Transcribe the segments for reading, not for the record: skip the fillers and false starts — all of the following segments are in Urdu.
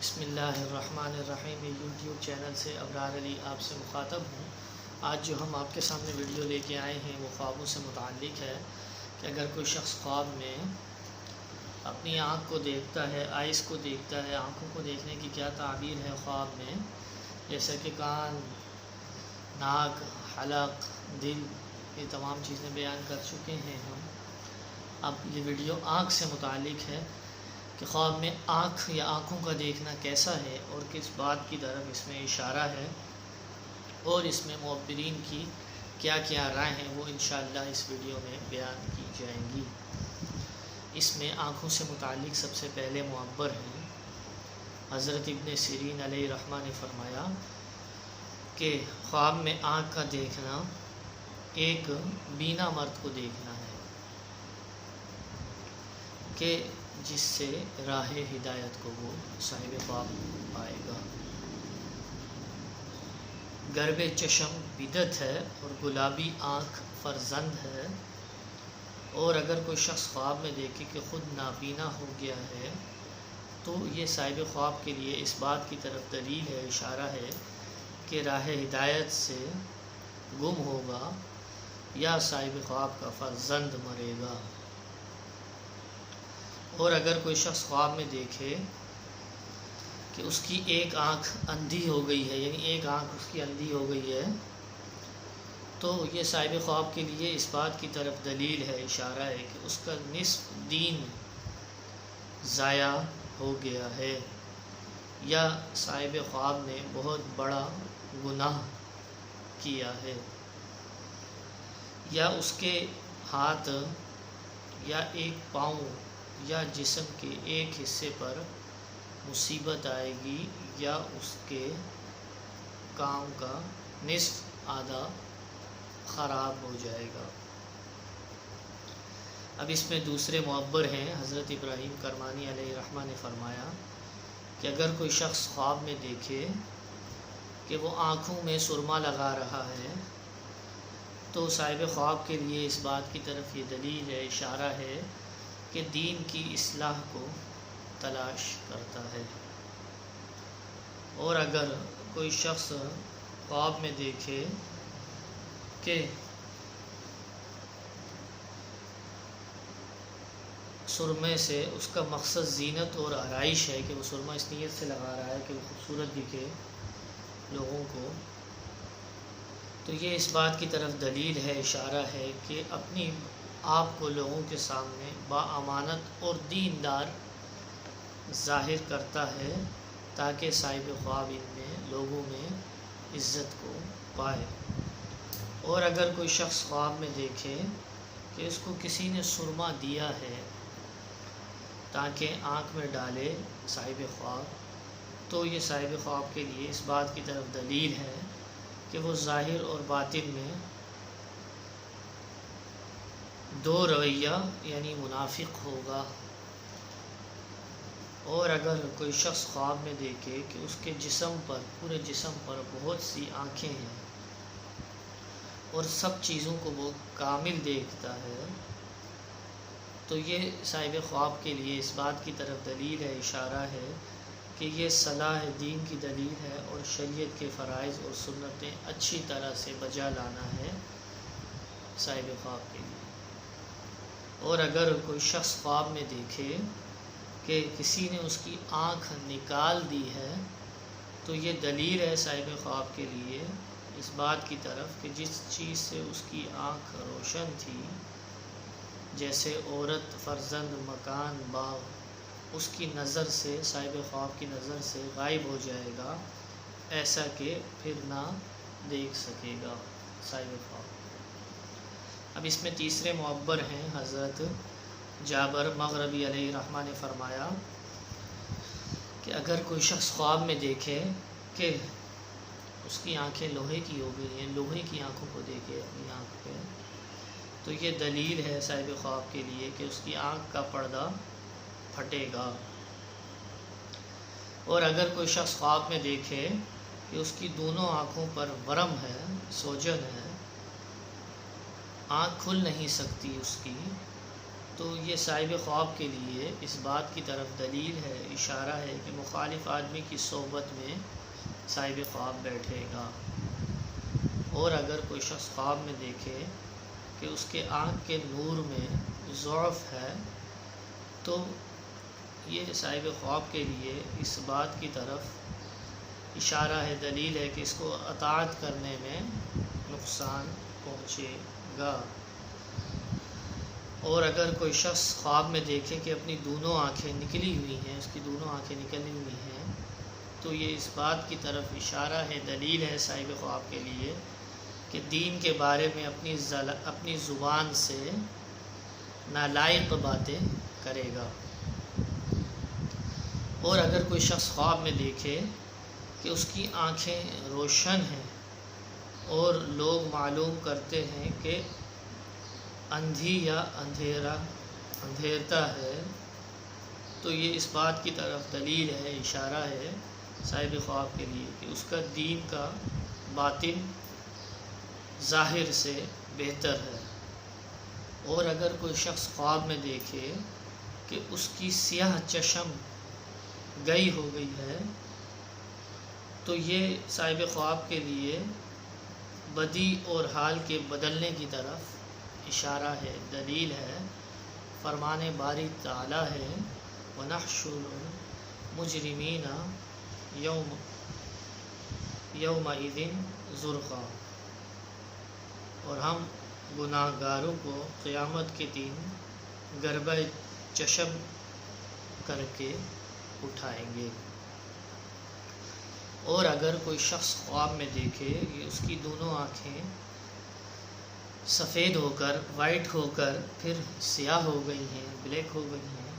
بسم اللہ الرحمن الرحیم یوٹیوب چینل سے ابرار علی آپ سے مخاطب ہوں۔ آج جو ہم آپ کے سامنے ویڈیو لے کے آئے ہیں وہ خوابوں سے متعلق ہے کہ اگر کوئی شخص خواب میں اپنی آنکھ کو دیکھتا ہے، آئس کو دیکھتا ہے، آنکھوں کو دیکھنے کی کیا تعبیر ہے خواب میں، جیسا کہ کان، ناک، حلق، دل، یہ تمام چیزیں بیان کر چکے ہیں ہم۔ اب یہ ویڈیو آنکھ سے متعلق ہے کہ خواب میں آنکھ یا آنکھوں کا دیکھنا کیسا ہے اور کس بات کی طرف اس میں اشارہ ہے، اور اس میں معبرین کی کیا کیا رائے ہیں وہ انشاءاللہ اس ویڈیو میں بیان کی جائیں گی۔ اس میں آنکھوں سے متعلق سب سے پہلے معبر ہیں۔ حضرت ابن سیرین علیہ رحمہ نے فرمایا کہ خواب میں آنکھ کا دیکھنا ایک بینا مرد کو دیکھنا ہے کہ جس سے راہ ہدایت کو وہ صاحب خواب پائے گا۔ گرب چشم بدعت ہے اور گلابی آنکھ فرزند ہے، اور اگر کوئی شخص خواب میں دیکھے کہ خود نابینا ہو گیا ہے تو یہ صاحب خواب کے لیے اس بات کی طرف دلیل ہے، اشارہ ہے کہ راہ ہدایت سے گم ہوگا یا صاحب خواب کا فرزند مرے گا۔ اور اگر کوئی شخص خواب میں دیکھے کہ اس کی ایک آنکھ اندھی ہو گئی ہے، یعنی ایک آنکھ اس کی اندھی ہو گئی ہے، تو یہ صاحب خواب کے لیے اس بات کی طرف دلیل ہے، اشارہ ہے کہ اس کا نصف دین ضائع ہو گیا ہے، یا صاحب خواب نے بہت بڑا گناہ کیا ہے، یا اس کے ہاتھ یا ایک پاؤں یا جسم کے ایک حصے پر مصیبت آئے گی، یا اس کے کام کا نصف آدھا خراب ہو جائے گا۔ اب اس میں دوسرے معبر ہیں۔ حضرت ابراہیم کرمانی علیہ رحمہ نے فرمایا کہ اگر کوئی شخص خواب میں دیکھے کہ وہ آنکھوں میں سرما لگا رہا ہے تو صاحب خواب کے لیے اس بات کی طرف یہ دلیل ہے، اشارہ ہے کہ دین کی اصلاح کو تلاش کرتا ہے۔ اور اگر کوئی شخص خواب میں دیکھے کہ سرمے سے اس کا مقصد زینت اور آرائش ہے کہ وہ سرما اس نیت سے لگا رہا ہے کہ وہ خوبصورت دکھے لوگوں کو، تو یہ اس بات کی طرف دلیل ہے، اشارہ ہے کہ اپنی آپ کو لوگوں کے سامنے باامانت اور دیندار ظاہر کرتا ہے تاکہ صاحب خواب ان میں لوگوں میں عزت کو پائے۔ اور اگر کوئی شخص خواب میں دیکھے کہ اس کو کسی نے سرما دیا ہے تاکہ آنکھ میں ڈالے صاحب خواب، تو یہ صاحب خواب کے لیے اس بات کی طرف دلیل ہے کہ وہ ظاہر اور باطن میں دو رویہ یعنی منافق ہوگا۔ اور اگر کوئی شخص خواب میں دیکھے کہ اس کے جسم پر، پورے جسم پر بہت سی آنکھیں ہیں اور سب چیزوں کو وہ کامل دیکھتا ہے، تو یہ صاحب خواب کے لیے اس بات کی طرف دلیل ہے، اشارہ ہے کہ یہ صلاح دین کی دلیل ہے اور شریعت کے فرائض اور سنتیں اچھی طرح سے بجا لانا ہے صاحب خواب کے لیے۔ اور اگر کوئی شخص خواب میں دیکھے کہ کسی نے اس کی آنکھ نکال دی ہے تو یہ دلیل ہے صاحب خواب کے لیے اس بات کی طرف کہ جس چیز سے اس کی آنکھ روشن تھی، جیسے عورت، فرزند، مکان، باغ، اس کی نظر سے، صاحب خواب کی نظر سے غائب ہو جائے گا، ایسا کہ پھر نہ دیکھ سکے گا صاحب خواب۔ اب اس میں تیسرے معبر ہیں۔ حضرت جابر مغربی علیہ رحمہ نے فرمایا کہ اگر کوئی شخص خواب میں دیکھے کہ اس کی آنکھیں لوہے کی ہو گئی ہیں، لوہے کی آنکھوں کو دیکھے اپنی آنکھ پہ، تو یہ دلیل ہے صاحب خواب کے لیے کہ اس کی آنکھ کا پردہ پھٹے گا۔ اور اگر کوئی شخص خواب میں دیکھے کہ اس کی دونوں آنکھوں پر ورم ہے، سوجن ہے، آنکھ کھل نہیں سکتی اس کی، تو یہ صاحب خواب کے لیے اس بات کی طرف دلیل ہے، اشارہ ہے کہ مخالف آدمی کی صحبت میں صاحب خواب بیٹھے گا۔ اور اگر کوئی شخص خواب میں دیکھے کہ اس کے آنکھ کے نور میں ضعف ہے تو یہ صاحب خواب کے لیے اس بات کی طرف اشارہ ہے، دلیل ہے کہ اس کو اطاعت کرنے میں نقصان پہنچے گا۔ اور اگر کوئی شخص خواب میں دیکھے کہ اپنی دونوں آنکھیں نکلی ہوئی ہیں، اس کی دونوں آنکھیں نکلی ہوئی ہیں، تو یہ اس بات کی طرف اشارہ ہے، دلیل ہے صاحب خواب کے لیے کہ دین کے بارے میں اپنی زبان سے نالائق باتیں کرے گا۔ اور اگر کوئی شخص خواب میں دیکھے کہ اس کی آنکھیں روشن ہیں اور لوگ معلوم کرتے ہیں کہ اندھی یا اندھیرتا ہے، تو یہ اس بات کی طرف دلیل ہے، اشارہ ہے صاحب خواب کے لیے کہ اس کا دین کا باطن ظاہر سے بہتر ہے۔ اور اگر کوئی شخص خواب میں دیکھے کہ اس کی سیاہ چشم گئی ہو گئی ہے تو یہ صاحب خواب کے لیے بدی اور حال کے بدلنے کی طرف اشارہ ہے، دلیل ہے، فرمان باری تعالی ہے، وَنَحْشُرُ الْمُجْرِمِينَ يَوْمَئِذٍ زُرْقًا، اور ہم گناہ گاروں کو قیامت کے دن گربہ چشم کر کے اٹھائیں گے۔ اور اگر کوئی شخص خواب میں دیکھے کہ اس کی دونوں آنکھیں سفید ہو کر، وائٹ ہو کر پھر سیاہ ہو گئی ہیں، بلیک ہو گئی ہیں،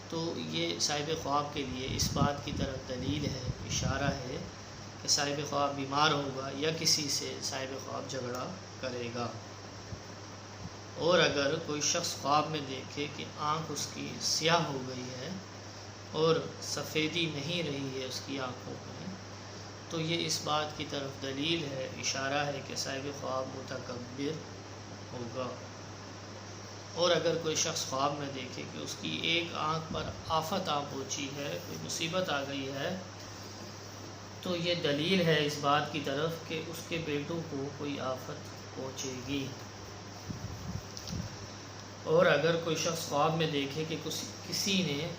تو یہ صاحب خواب کے لیے اس بات کی طرف دلیل ہے، اشارہ ہے کہ صاحب خواب بیمار ہوگا یا کسی سے صاحب خواب جھگڑا کرے گا۔ اور اگر کوئی شخص خواب میں دیکھے کہ آنکھ اس کی سیاہ ہو گئی ہے اور سفیدی نہیں رہی ہے اس کی آنکھوں میں، تو یہ اس بات کی طرف دلیل ہے، اشارہ ہے کہ صاحب خواب متکبر ہوگا۔ اور اگر کوئی شخص خواب میں دیکھے کہ اس کی ایک آنکھ پر آفت آ پہنچی ہے، کوئی مصیبت آ گئی ہے، تو یہ دلیل ہے اس بات کی طرف کہ اس کے بیٹوں کو کوئی آفت پہنچے گی۔ اور اگر کوئی شخص خواب میں دیکھے کہ کسی نے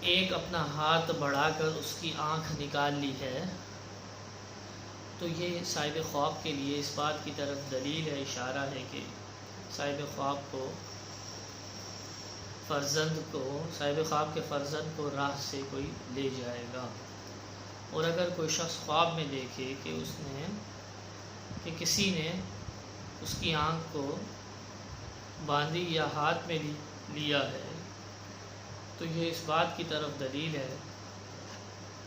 ایک اپنا ہاتھ بڑھا کر اس کی آنکھ نکال لی ہے، تو یہ صاحب خواب کے لیے اس بات کی طرف دلیل ہے، اشارہ ہے کہ صاحب خواب کے فرزند کو راہ سے کوئی لے جائے گا۔ اور اگر کوئی شخص خواب میں دیکھے کہ کسی نے اس کی آنکھ کو باندھی یا ہاتھ میں لیا ہے، تو یہ اس بات کی طرف دلیل ہے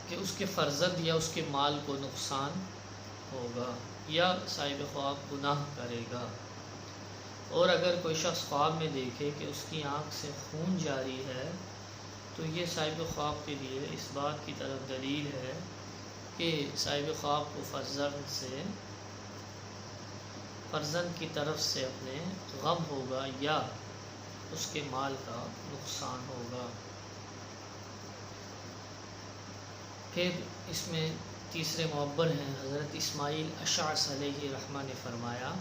کہ اس کے فرزند یا اس کے مال کو نقصان ہوگا یا صاحب خواب گناہ کرے گا۔ اور اگر کوئی شخص خواب میں دیکھے کہ اس کی آنکھ سے خون جاری ہے، تو یہ صاحب خواب کے لیے اس بات کی طرف دلیل ہے کہ صاحب خواب کو فرزند کی طرف سے اپنے غم ہوگا یا اس کے مال کا نقصان ہوگا۔ پھر اس میں تیسرے معبر ہیں، حضرت اسماعیل اشعث علیہ رحمہ نے فرمایا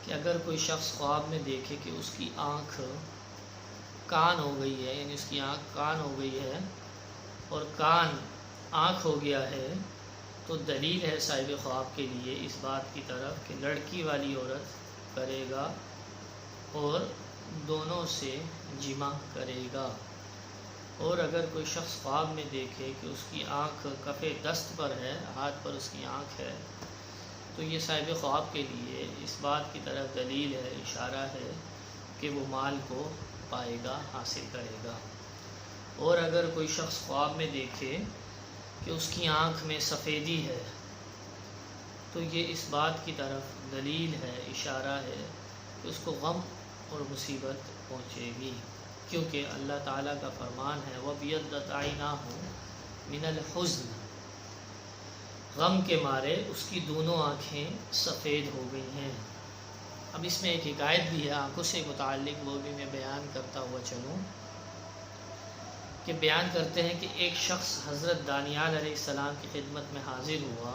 کہ اگر کوئی شخص خواب میں دیکھے کہ اس کی آنکھ کان ہو گئی ہے، یعنی اس کی آنکھ کان ہو گئی ہے اور کان آنکھ ہو گیا ہے، تو دلیل ہے صاحب خواب کے لیے اس بات کی طرف کہ لڑکی والی عورت کرے گا اور دونوں سے جمع کرے گا۔ اور اگر کوئی شخص خواب میں دیکھے کہ اس کی آنکھ کف دست پر ہے، ہاتھ پر اس کی آنکھ ہے، تو یہ صاحب خواب کے لیے اس بات کی طرف دلیل ہے، اشارہ ہے کہ وہ مال کو پائے گا، حاصل کرے گا۔ اور اگر کوئی شخص خواب میں دیکھے کہ اس کی آنکھ میں سفیدی ہے، تو یہ اس بات کی طرف دلیل ہے، اشارہ ہے کہ اس کو غم اور مصیبت پہنچے گی، کیونکہ اللہ تعالیٰ کا فرمان ہے وَبِيَضَّتْ عَيْنَاهُ مِنَ الْحُزْنِ، غم کے مارے اس کی دونوں آنکھیں سفید ہو گئی ہیں۔ اب اس میں ایک حکایت بھی ہے آنکھوں سے متعلق، وہ بھی میں بیان کرتا ہوا چلوں کہ بیان کرتے ہیں کہ ایک شخص حضرت دانیال علیہ السلام کی خدمت میں حاضر ہوا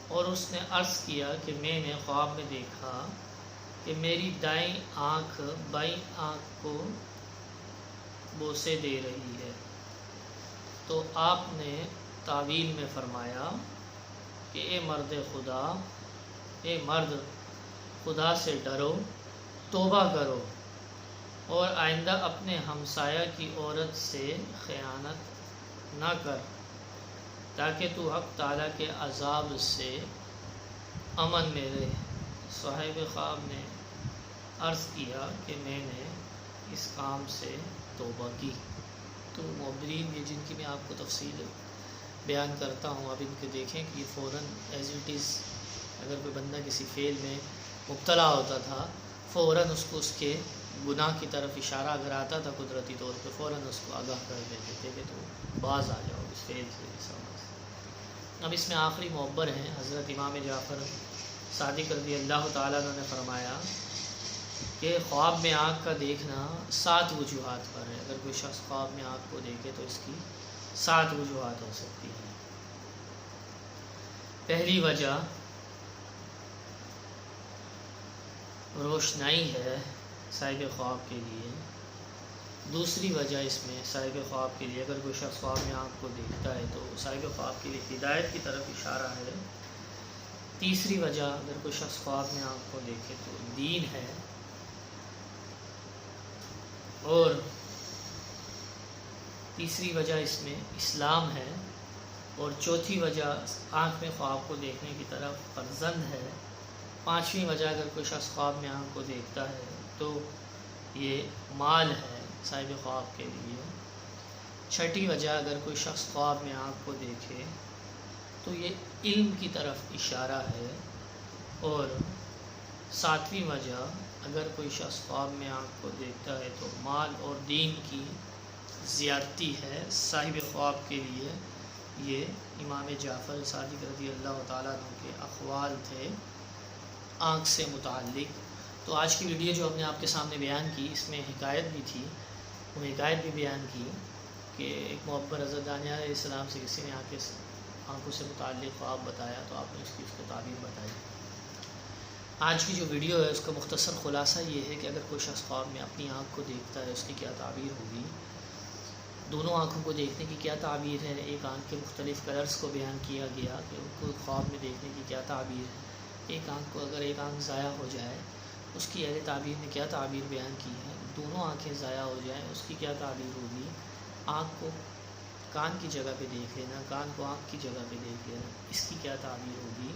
اور اس نے عرض کیا کہ میں نے خواب میں دیکھا کہ میری دائیں آنکھ بائیں آنکھ کو بوسے دے رہی ہے۔ تو آپ نے تعویل میں فرمایا کہ اے مرد خدا سے ڈرو، توبہ کرو اور آئندہ اپنے ہمسایہ کی عورت سے خیانت نہ کر، تاکہ تو حق تعالیٰ کے عذاب سے امن میں رہے۔ صاحب خواب نے عرض کیا کہ میں نے اس کام سے توبہ کی۔ تو معبرین یہ جن کی میں آپ کو تفصیل بیان کرتا ہوں، اب ان کے دیکھیں کہ یہ فوراً ایز اٹ از، اگر کوئی بندہ کسی فعل میں مبتلا ہوتا تھا فوراً اس کو اس کے گناہ کی طرف اشارہ اگر آتا تھا قدرتی طور پہ، فوراً اس کو آگاہ کر دیتے تھے کہ تو باز آ جاؤ اس فعل سے۔ اب اس میں آخری معبر ہیں حضرت امام جعفر صادق رضی اللہ تعالیٰ عنہ نے فرمایا کہ خواب میں آنکھ کا دیکھنا 7 وجوہات پر ہے۔ اگر کوئی شخص خواب میں آنکھ کو دیکھے تو اس کی 7 وجوہات ہو سکتی ہیں۔ پہلی وجہ روشنائی ہے صاحب خواب کے لیے۔ دوسری وجہ اس میں صاحب خواب کے لیے، اگر کوئی شخص خواب میں آنکھ کو دیکھتا ہے تو صاحب خواب کے لیے ہدایت کی طرف اشارہ ہے۔ تیسری وجہ اگر کوئی شخص خواب میں آنکھ کو دیکھے تو دین ہے، اور تیسری وجہ اس میں اسلام ہے، اور چوتھی وجہ آنکھ میں خواب کو دیکھنے کی طرف فرزند ہے۔ پانچویں وجہ اگر کوئی شخص خواب میں آنکھ کو دیکھتا ہے تو یہ مال ہے صاحب خواب کے لیے۔ چھٹی وجہ اگر کوئی شخص خواب میں آنکھ کو دیکھے تو یہ علم کی طرف اشارہ ہے، اور ساتویں وجہ اگر کوئی شخص خواب میں آنکھ کو دیکھتا ہے تو مال اور دین کی زیادتی ہے صاحب خواب کے لیے۔ یہ امام جعفر صادق رضی اللہ تعالیٰ عنہ کے اقوال تھے آنکھ سے متعلق۔ تو آج کی ویڈیو جو ہم نے آپ کے سامنے بیان کی، اس میں حکایت بھی تھی، وہ حکایت بھی بیان کی کہ ایک معبر حضرت دانیال علیہ السلام سے کسی نے آنکھوں سے متعلق خواب بتایا تو آپ نے اس کو تعبیر بتائی۔ آج کی جو ویڈیو ہے اس کا مختصر خلاصہ یہ ہے کہ اگر کوئی شخص خواب میں اپنی آنکھ کو دیکھتا ہے اس کی کیا تعبیر ہوگی، دونوں آنکھوں کو دیکھنے کی کیا تعبیر ہے، ایک آنکھ کے مختلف کلرز کو بیان کیا گیا کہ ان کو خواب میں دیکھنے کی کیا تعبیر ہے، ایک آنکھ کو اگر ایک آنکھ ضائع ہو جائے اس کی اہل تعبیر نے کیا تعبیر بیان کی ہے، دونوں آنکھیں ضائع ہو جائیں اس کی کیا تعبیر ہوگی، آنکھ کو کان کی جگہ پہ دیکھ لینا، کان کو آنکھ کی جگہ پہ دیکھ لینا، اس کی کیا تعبیر ہوگی۔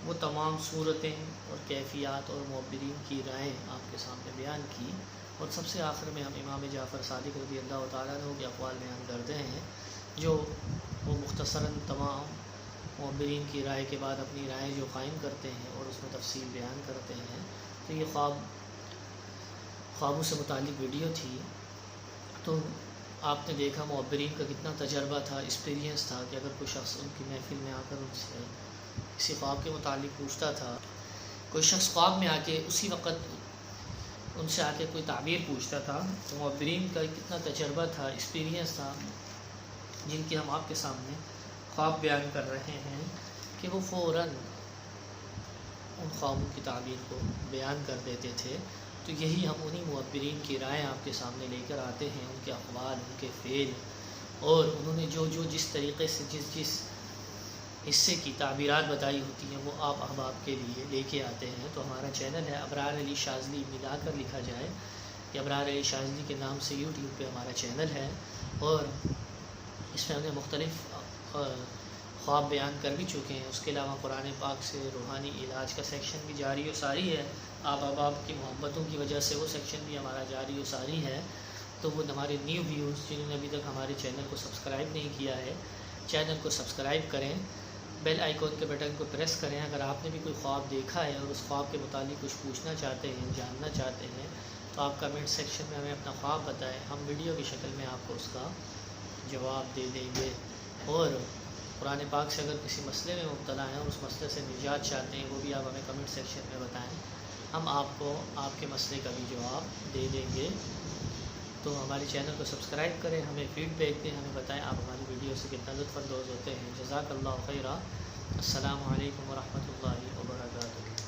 وہ تمام صورتیں اور کیفیات اور معبرین کی رائیں آپ کے سامنے بیان کی، اور سب سے آخر میں ہم امام جعفر صادق رضی اللہ تعالیٰ عنہ کے اقوال بیان کرتے ہیں جو وہ مختصراً تمام معبرین کی رائے کے بعد اپنی رائے جو قائم کرتے ہیں اور اس میں تفصیل بیان کرتے ہیں۔ تو یہ خوابوں سے متعلق ویڈیو تھی۔ تو آپ نے دیکھا معبرین کا کتنا تجربہ تھا، ایکسپیرینس تھا کہ اگر کوئی شخص ان کی محفل میں آ کر ان سے کسی خواب کے متعلق پوچھتا تھا، کوئی شخص خواب میں آ کے اسی وقت ان سے آ کے کوئی تعبیر پوچھتا تھا، تو معبرین کا کتنا تجربہ تھا، ایکسپیرینس تھا، جن کی ہم آپ کے سامنے خواب بیان کر رہے ہیں کہ وہ فوراً ان خوابوں کی تعبیر کو بیان کر دیتے تھے۔ تو یہی ہم انہی معبرین کی رائے آپ کے سامنے لے کر آتے ہیں، ان کے اقوال، ان کے فعل، اور انہوں نے جو جس طریقے سے جس حصے کی تعبیرات بتائی ہوتی ہیں وہ آپ احباب کے لیے لے کے آتے ہیں۔ تو ہمارا چینل ہے ابرار علی شاذلی، ملا کر لکھا جائے کہ ابرار علی شاذلی کے نام سے یوٹیوب پہ ہمارا چینل ہے، اور اس میں ہم نے مختلف خواب بیان کر بھی چکے ہیں۔ اس کے علاوہ قرآن پاک سے روحانی علاج کا سیکشن بھی جاری و ساری ہے، آپ احباب کی محبتوں کی وجہ سے وہ سیکشن بھی ہمارا جاری و ساری ہے۔ تو وہ ہمارے نیو ویوز جنہوں نے ابھی تک ہمارے چینل کو سبسکرائب نہیں کیا ہے، چینل کو سبسکرائب کریں، بیل آئیکن کے بٹن کو پریس کریں۔ اگر آپ نے بھی کوئی خواب دیکھا ہے اور اس خواب کے متعلق کچھ پوچھنا چاہتے ہیں، جاننا چاہتے ہیں، تو آپ کمنٹ سیکشن میں ہمیں اپنا خواب بتائیں، ہم ویڈیو کی شکل میں آپ کو اس کا جواب دے دیں گے۔ اور قرآن پاک سے اگر کسی مسئلے میں مبتلا ہیں اور اس مسئلے سے نجات چاہتے ہیں، وہ بھی آپ ہمیں کمنٹ سیکشن میں بتائیں، ہم آپ کو آپ کے مسئلے کا بھی جواب دے دیں گے۔ تو ہمارے چینل کو سبسکرائب کریں، ہمیں فیڈ بیک دیں، ہمیں بتائیں آپ ہماری ویڈیو سے کتنا لطف اندوز ہوتے ہیں۔ جزاک اللہ خیرہ۔ السلام علیکم ورحمۃ اللہ وبرکاتہ۔